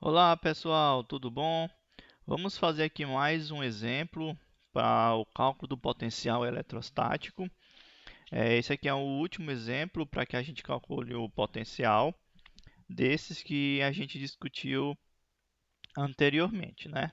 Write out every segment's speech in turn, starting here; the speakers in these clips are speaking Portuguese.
Olá pessoal, tudo bom? Vamos fazer aqui mais um exemplo para o cálculo do potencial eletrostático. Esse aqui é o último exemplo para que a gente calcule o potencial desses que a gente discutiu anteriormente, né?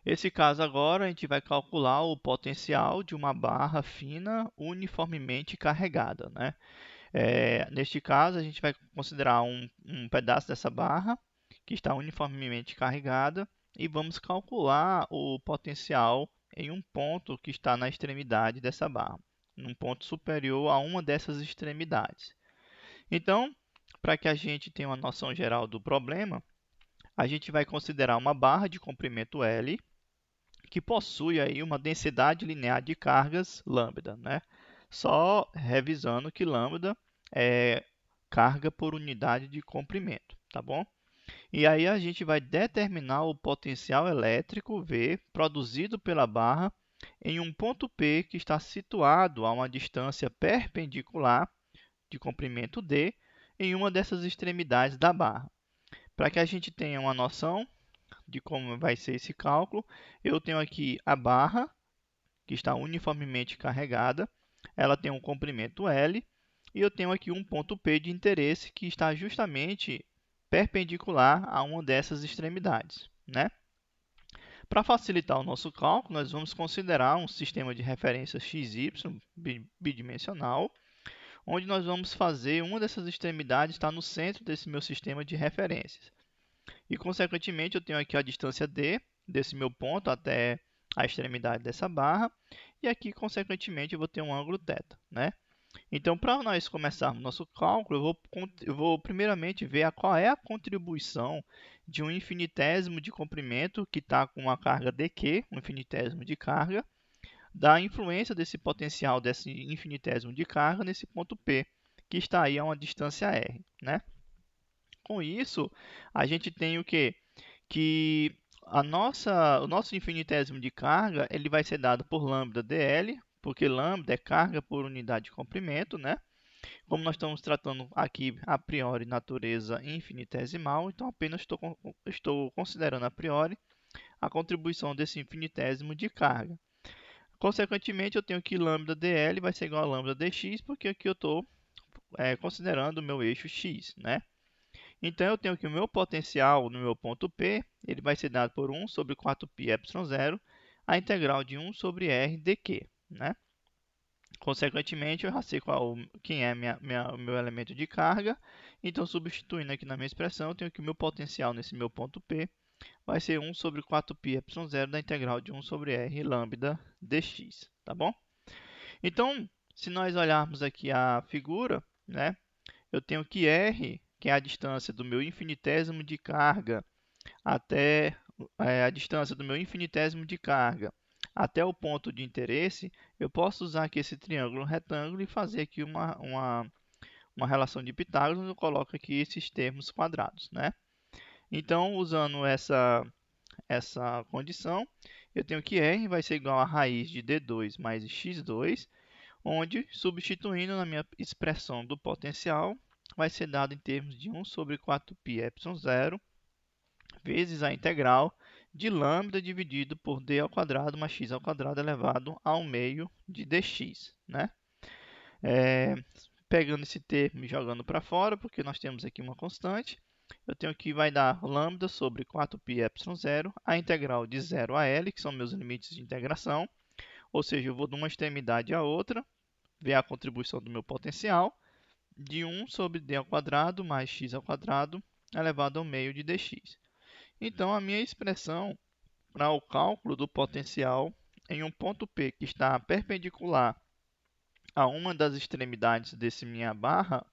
Esse caso agora a gente vai calcular o potencial de uma barra fina uniformemente carregada, né? Neste caso a gente vai considerar um pedaço dessa barra que está uniformemente carregada e vamos calcular o potencial em um ponto que está na extremidade dessa barra, num ponto superior a uma dessas extremidades. Então, para que a gente tenha uma noção geral do problema, a gente vai considerar uma barra de comprimento L que possui aí uma densidade linear de cargas lambda, né? Só revisando que lambda é carga por unidade de comprimento, tá bom? E aí a gente vai determinar o potencial elétrico V produzido pela barra em um ponto P que está situado a uma distância perpendicular de comprimento D em uma dessas extremidades da barra. Para que a gente tenha uma noção de como vai ser esse cálculo, eu tenho aqui a barra, que está uniformemente carregada, ela tem um comprimento L, e eu tenho aqui um ponto P de interesse que está justamente perpendicular a uma dessas extremidades, né? Para facilitar o nosso cálculo, nós vamos considerar um sistema de referência XY bidimensional, onde nós vamos fazer uma dessas extremidades estar no centro desse meu sistema de referências. E, consequentemente, eu tenho aqui a distância D, desse meu ponto até a extremidade dessa barra, e aqui, consequentemente, eu vou ter um ângulo θ, né? Então, para nós começarmos nosso cálculo, eu vou primeiramente ver qual é a contribuição de um infinitésimo de comprimento que está com uma carga dq, um infinitésimo de carga, da influência desse potencial desse infinitésimo de carga nesse ponto P, que está aí a uma distância r, né? Com isso, a gente tem o quê? Que o nosso infinitésimo de carga ele vai ser dado por lambda dl, porque lambda é carga por unidade de comprimento, né? Como nós estamos tratando aqui a priori natureza infinitesimal, então apenas estou considerando a priori a contribuição desse infinitésimo de carga. Consequentemente, eu tenho que lambda dl vai ser igual a lambda dx, porque aqui eu estou considerando o meu eixo x, né? Então, eu tenho que o meu potencial no meu ponto P, ele vai ser dado por 1 sobre 4π epsilon zero, a integral de 1 sobre r dq, né? Consequentemente, eu já sei quem é o meu elemento de carga. Então, substituindo aqui na minha expressão, eu tenho que o meu potencial nesse meu ponto P vai ser 1 sobre 4π epsilon zero da integral de 1 sobre r lambda dx, tá bom? Então, se nós olharmos aqui a figura, né, eu tenho que r, que é a distância do meu infinitésimo de carga até a distância do meu infinitésimo de carga até o ponto de interesse, eu posso usar aqui esse triângulo retângulo e fazer aqui uma relação de Pitágoras, onde eu coloco aqui esses termos quadrados, né? Então, usando essa condição, eu tenho que r vai ser igual a raiz de d2 mais x2, onde, substituindo na minha expressão do potencial, vai ser dado em termos de 1 sobre 4π epsilon zero vezes a integral de lambda dividido por d ao quadrado mais x ao quadrado elevado ao meio de dx, né? Pegando esse termo e jogando para fora, porque nós temos aqui uma constante, eu tenho que vai dar lambda sobre 4π epsilon zero, a integral de 0 a L, que são meus limites de integração, ou seja, eu vou de uma extremidade à outra, ver a contribuição do meu potencial, de 1 sobre d ao quadrado mais x ao quadrado elevado ao meio de dx. Então, a minha expressão para o cálculo do potencial em um ponto P que está perpendicular a uma das extremidades desse minha barra,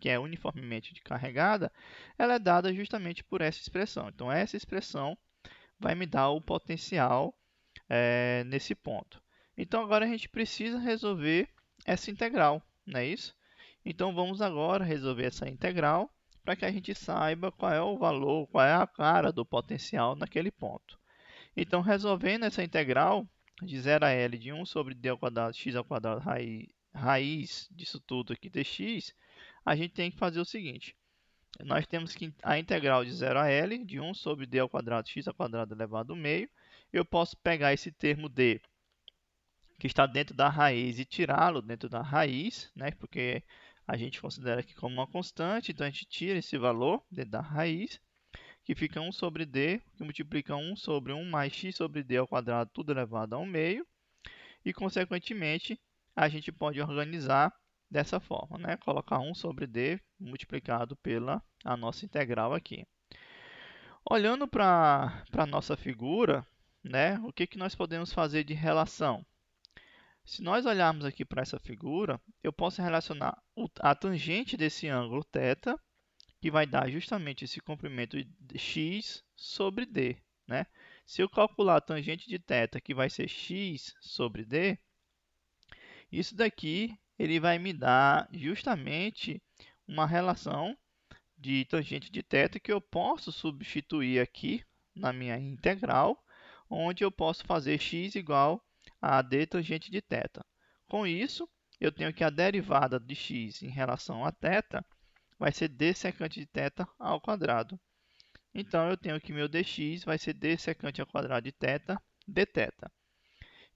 que é uniformemente carregada, ela é dada justamente por essa expressão. Então, essa expressão vai me dar o potencial nesse ponto. Então, agora a gente precisa resolver essa integral, não é isso? Então, vamos agora resolver essa integral para que a gente saiba qual é o valor, qual é a cara do potencial naquele ponto. Então, resolvendo essa integral de 0 a L de 1 sobre d ao quadrado x ao quadrado raiz disso tudo aqui dx, a gente tem que fazer o seguinte. nós temos que a integral de 0 a L, de 1 sobre d ao quadrado x ao quadrado elevado ao meio. Eu posso pegar esse termo d, que está dentro da raiz, e tirá-lo dentro da raiz, né? Porque a gente considera aqui como uma constante, então a gente tira esse valor dentro da raiz, que fica 1 sobre d, que multiplica 1 sobre 1 mais x sobre d ao quadrado, tudo elevado ao meio. E, consequentemente, a gente pode organizar dessa forma, né? Colocar 1 sobre d multiplicado pela a nossa integral aqui. Olhando para a nossa figura, né? O que nós podemos fazer de relação? Se nós olharmos aqui para essa figura, eu posso relacionar a tangente desse ângulo θ, que vai dar justamente esse comprimento de x sobre d, né? Se eu calcular a tangente de θ, que vai ser x sobre d, isso daqui ele vai me dar justamente uma relação de tangente de θ que eu posso substituir aqui na minha integral, onde eu posso fazer x igual a d tangente de θ. Com isso, eu tenho que a derivada de x em relação a θ vai ser d secante de θ ao quadrado. Então, eu tenho que meu dx vai ser d secante ao quadrado de θ dθ.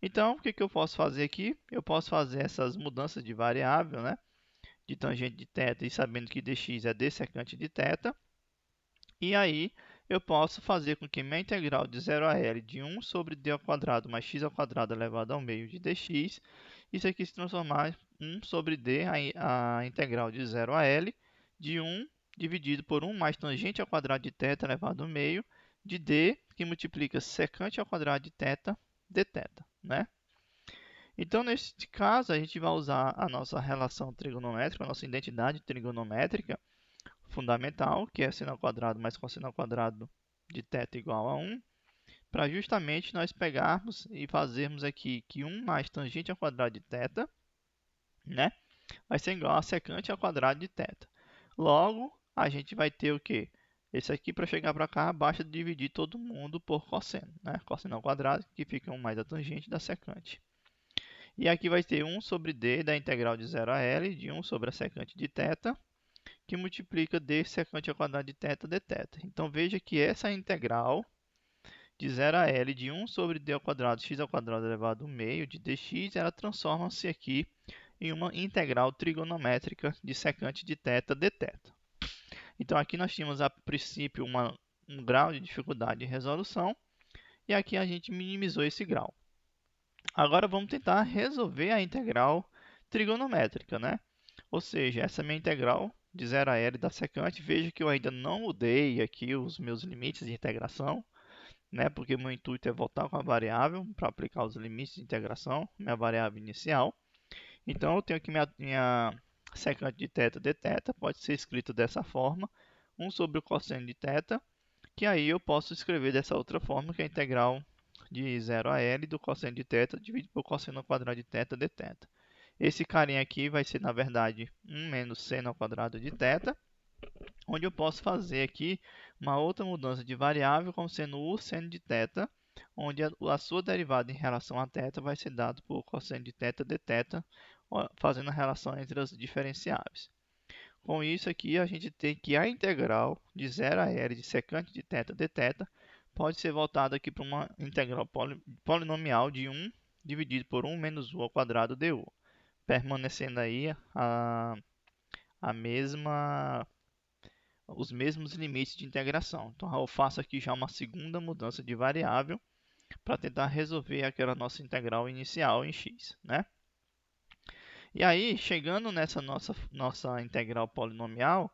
Então, o que eu posso fazer aqui? Eu posso fazer essas mudanças de variável, né? De tangente de θ e sabendo que dx é d secante de θ. E aí, eu posso fazer com que minha integral de 0 a L de 1 sobre d ao quadrado mais x ao quadrado elevado ao meio de dx, isso aqui se transformar em 1 sobre d, a integral de 0 a L, de 1 dividido por 1 mais tangente ao quadrado de θ elevado ao meio, de d, que multiplica secante ao quadrado de θ dθ, né? Então, nesse caso, a gente vai usar a nossa relação trigonométrica, a nossa identidade trigonométrica fundamental, que é seno ao quadrado mais cosseno ao quadrado de θ igual a 1, para justamente nós pegarmos e fazermos aqui que 1 mais tangente ao quadrado de θ, né, vai ser igual a secante ao quadrado de θ. Logo, a gente vai ter o quê? Esse aqui, para chegar para cá, basta dividir todo mundo por cosseno, né? Cosseno ao quadrado, que fica 1 mais a tangente da secante. E aqui vai ter 1 sobre d da integral de 0 a L, de 1 sobre a secante de θ, que multiplica d secante ao quadrado de θ dθ. Então, veja que essa integral de 0 a L de 1 sobre d ao quadrado x ao quadrado elevado ao meio de dx, ela transforma-se aqui em uma integral trigonométrica de secante de θ dθ. Então, aqui nós tínhamos, a princípio, um grau de dificuldade de resolução, e aqui a gente minimizou esse grau. Agora, vamos tentar resolver a integral trigonométrica, né? Ou seja, essa minha integral de 0 a L da secante, veja que eu ainda não mudei aqui os meus limites de integração, né? Porque meu intuito é voltar com a variável para aplicar os limites de integração, minha variável inicial. Então, eu tenho que minha secante de θ dθ pode ser escrita dessa forma, 1 sobre o cosseno de θ, que aí eu posso escrever dessa outra forma, que é a integral de 0 a L do cosseno de θ dividido por cosseno ao quadrado de θ dθ. Esse carinha aqui vai ser, na verdade, 1 menos seno ao quadrado de θ, onde eu posso fazer aqui uma outra mudança de variável, como sendo o seno de θ, onde a sua derivada em relação a θ vai ser dado por cosseno de θ dθ, fazendo a relação entre as diferenciáveis. Com isso aqui, a gente tem que a integral de 0 a L de secante de θ dθ pode ser voltada aqui para uma integral polinomial de 1 dividido por 1 menos u ao quadrado du, permanecendo aí os mesmos limites de integração. Então, eu faço aqui já uma segunda mudança de variável para tentar resolver aquela nossa integral inicial em x, né? E aí, chegando nessa nossa integral polinomial,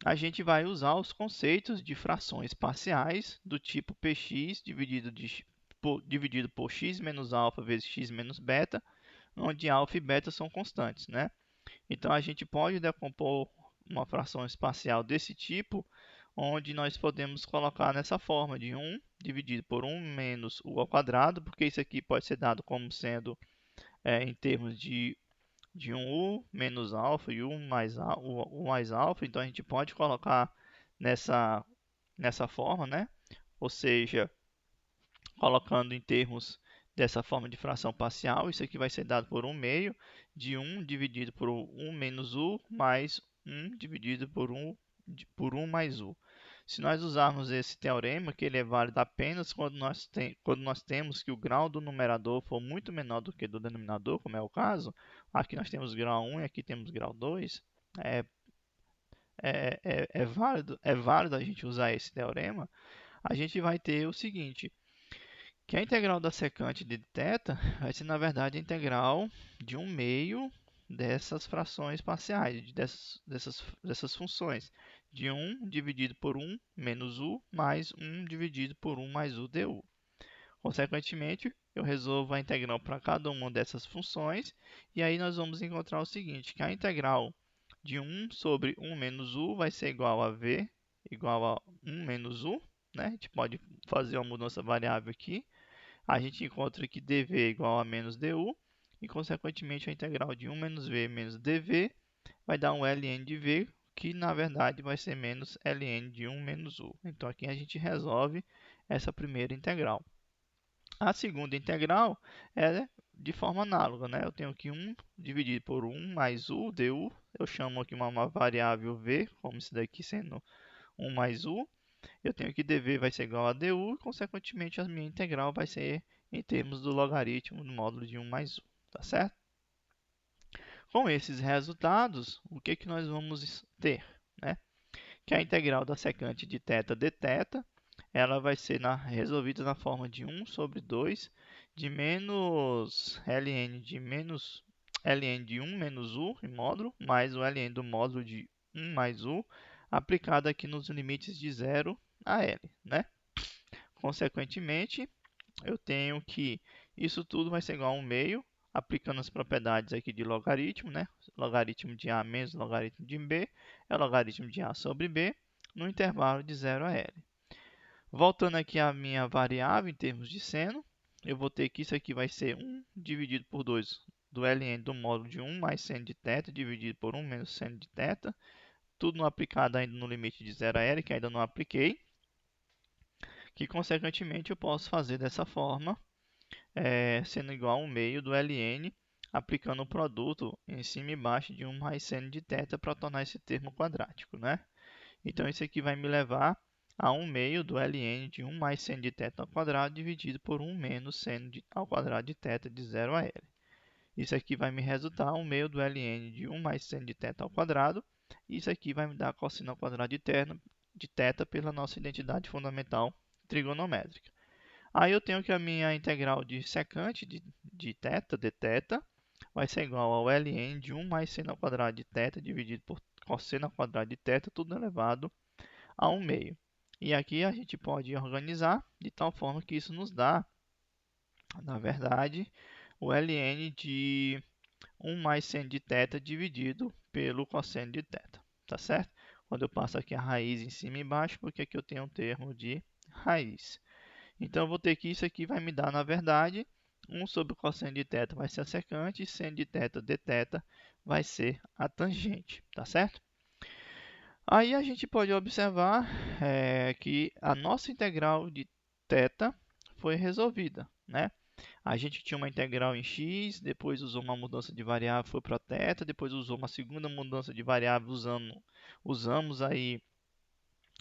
a gente vai usar os conceitos de frações parciais do tipo px dividido por x menos alfa vezes x menos beta, onde alfa e beta são constantes, né? Então, a gente pode decompor uma fração espacial desse tipo, onde nós podemos colocar nessa forma de 1 dividido por 1 menos u ao quadrado, porque isso aqui pode ser dado como sendo em termos de 1u menos alfa e u mais alfa. Então, a gente pode colocar nessa forma, né? Ou seja, colocando em termos dessa forma de fração parcial, isso aqui vai ser dado por 1 meio de 1 dividido por 1 menos u mais 1 dividido por 1 por 1 mais u. Se nós usarmos esse teorema, que ele é válido apenas quando nós temos que o grau do numerador for muito menor do que do denominador, como é o caso, aqui nós temos grau 1 e aqui temos grau 2, é, é válido a gente usar esse teorema, a gente vai ter o seguinte, que a integral da secante de θ vai ser, na verdade, a integral de 1 meio dessas frações parciais, dessas funções, de 1 dividido por 1 menos u, mais 1 dividido por 1 mais u du. Consequentemente, eu resolvo a integral para cada uma dessas funções, e aí nós vamos encontrar o seguinte, que a integral de 1 sobre 1 menos u vai ser igual a v, igual a 1 menos u, né? A gente pode fazer uma mudança variável aqui, a gente encontra que dv é igual a menos du, e consequentemente a integral de 1 menos v menos dv vai dar um ln de v, que na verdade vai ser menos ln de 1 menos u. Então aqui a gente resolve essa primeira integral. A segunda integral é de forma análoga, né? Eu tenho aqui 1 dividido por 1 mais u du, eu chamo aqui uma variável v, como isso daqui sendo 1 mais u, eu tenho que dv vai ser igual a du, e consequentemente a minha integral vai ser em termos do logaritmo do módulo de 1 mais u, tá certo? Com esses resultados, o que que nós vamos ter, né? Que a integral da secante de θ dθ, ela vai ser resolvida na forma de 1 sobre 2 de menos ln de ln de 1 menos u em módulo, mais o ln do módulo de 1 mais u, aplicado aqui nos limites de 0 a L, né? Consequentemente, eu tenho que isso tudo vai ser igual a 1 meio, aplicando as propriedades aqui de logaritmo, né? Logaritmo de A menos logaritmo de B é o logaritmo de A sobre B, no intervalo de 0 a L. Voltando aqui à minha variável em termos de seno, eu vou ter que isso aqui vai ser 1 dividido por 2 do ln do módulo de 1 mais seno de θ dividido por 1 menos seno de θ, tudo aplicado ainda no limite de 0 a L, que ainda não apliquei, que consequentemente eu posso fazer dessa forma, sendo igual a 1 meio do ln, aplicando o produto em cima e embaixo de 1 mais seno de θ para tornar esse termo quadrático, né? Então isso aqui vai me levar a 1 meio do ln de 1 mais seno de θ ao quadrado dividido por 1 menos seno ao quadrado de θ de 0 a L. Isso aqui vai me resultar 1 meio do ln de 1 mais seno de θ ao quadrado. Isso aqui vai me dar a cosseno ao quadrado de θ pela nossa identidade fundamental trigonométrica. Aí eu tenho que a minha integral de secante de θ, dθ, vai ser igual ao ln de 1 mais seno ao quadrado de θ dividido por cosseno ao quadrado de θ, tudo elevado a 1 meio. E aqui a gente pode organizar de tal forma que isso nos dá, na verdade, o ln de 1 mais seno de θ dividido pelo cosseno de θ, tá certo? Quando eu passo aqui a raiz em cima e embaixo, porque aqui eu tenho um termo de raiz. Então, eu vou ter que isso aqui vai me dar, na verdade, 1 sobre o cosseno de θ vai ser a secante, e seno de θ dθ vai ser a tangente, tá certo? Aí a gente pode observar que a nossa integral de θ foi resolvida, né? A gente tinha uma integral em x, depois usou uma mudança de variável, foi para θ, depois usou uma segunda mudança de variável, usamos aí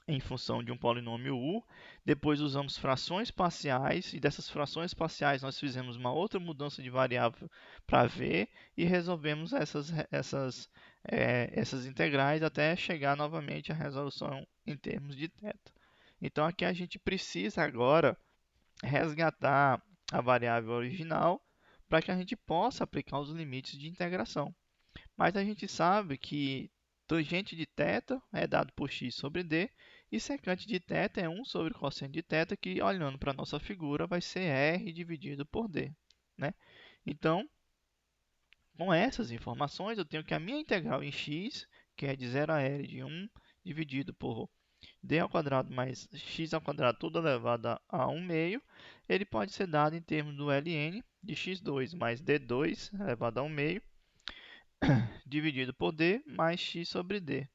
em função de um polinômio u, depois usamos frações parciais, e dessas frações parciais nós fizemos uma outra mudança de variável para v, e resolvemos essas integrais até chegar novamente à resolução em termos de θ. Então aqui a gente precisa agora resgatar a variável original para que a gente possa aplicar os limites de integração. Mas a gente sabe que tangente de θ é dado por x sobre d, e secante de θ é 1 sobre cosseno de θ, que olhando para a nossa figura vai ser r dividido por d, né? Então, com essas informações, eu tenho que a minha integral em x, que é de 0 a L de 1 dividido por d ao quadrado mais x ao quadrado, tudo elevado a 1 meio, ele pode ser dado em termos do ln de x2 mais d2 elevado a 1 meio, dividido por d mais x sobre d.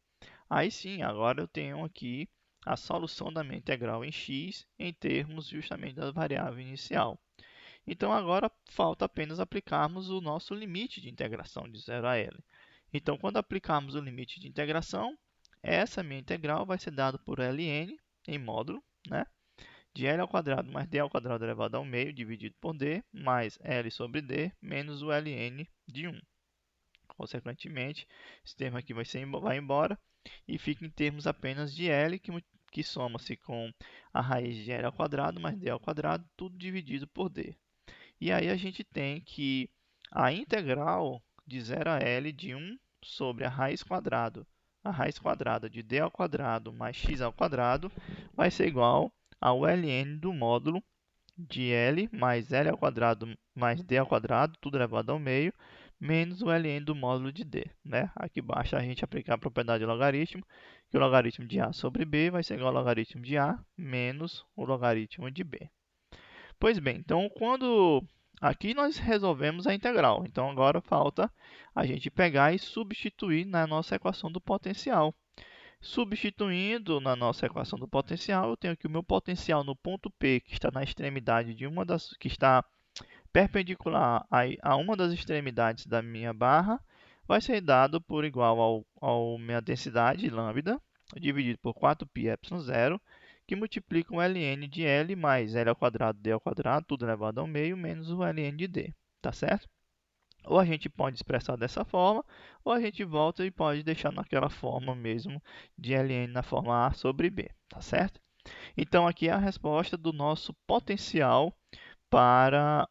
Aí sim, agora eu tenho aqui a solução da minha integral em x em termos justamente da variável inicial. Então agora falta apenas aplicarmos o nosso limite de integração de 0 a L. Então quando aplicarmos o limite de integração, Essa minha integral vai ser dada por Ln em módulo, né? De L ao quadrado mais D ao quadrado elevado ao meio, dividido por D, mais L sobre D, menos o Ln de 1. Consequentemente, esse termo aqui vai embora e fica em termos apenas de L, que soma-se com a raiz de L ao quadrado mais D ao quadrado, tudo dividido por D. E aí a gente tem que a integral de 0 a L de 1 sobre a raiz quadrada de D ao quadrado mais x ao quadrado vai ser igual ao ln do módulo de L mais L ao quadrado mais D ao quadrado, tudo elevado ao meio, menos o ln do módulo de D, né? Aqui basta a gente aplicar a propriedade de logaritmo, que o logaritmo de A sobre B vai ser igual ao logaritmo de A menos o logaritmo de B. Pois bem, então quando aqui nós resolvemos a integral, então agora falta a gente pegar e substituir na nossa equação do potencial. Substituindo na nossa equação do potencial, eu tenho aqui o meu potencial no ponto P, que está na extremidade de que está perpendicular a uma das extremidades da minha barra, vai ser dado por igual ao minha densidade lambda, dividido por 4πε0, que multiplica o ln de L mais L ao quadrado, D ao quadrado, tudo elevado ao meio, menos o ln de D, tá certo? Ou a gente pode expressar dessa forma, ou a gente volta e pode deixar naquela forma mesmo de ln na forma A sobre B, tá certo? Então, aqui é a resposta do nosso potencial para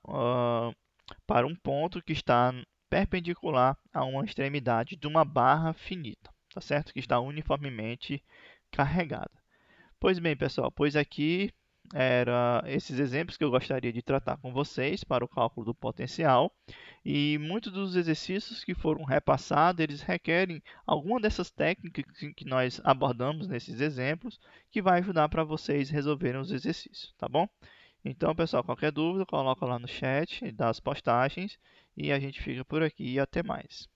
um ponto que está perpendicular a uma extremidade de uma barra finita, tá certo? Que está uniformemente carregada. Pois bem, pessoal, pois aqui eram esses exemplos que eu gostaria de tratar com vocês para o cálculo do potencial. E muitos dos exercícios que foram repassados, eles requerem alguma dessas técnicas que nós abordamos nesses exemplos, que vai ajudar para vocês resolverem os exercícios, tá bom? Então, pessoal, qualquer dúvida, coloca lá no chat das postagens e a gente fica por aqui e até mais.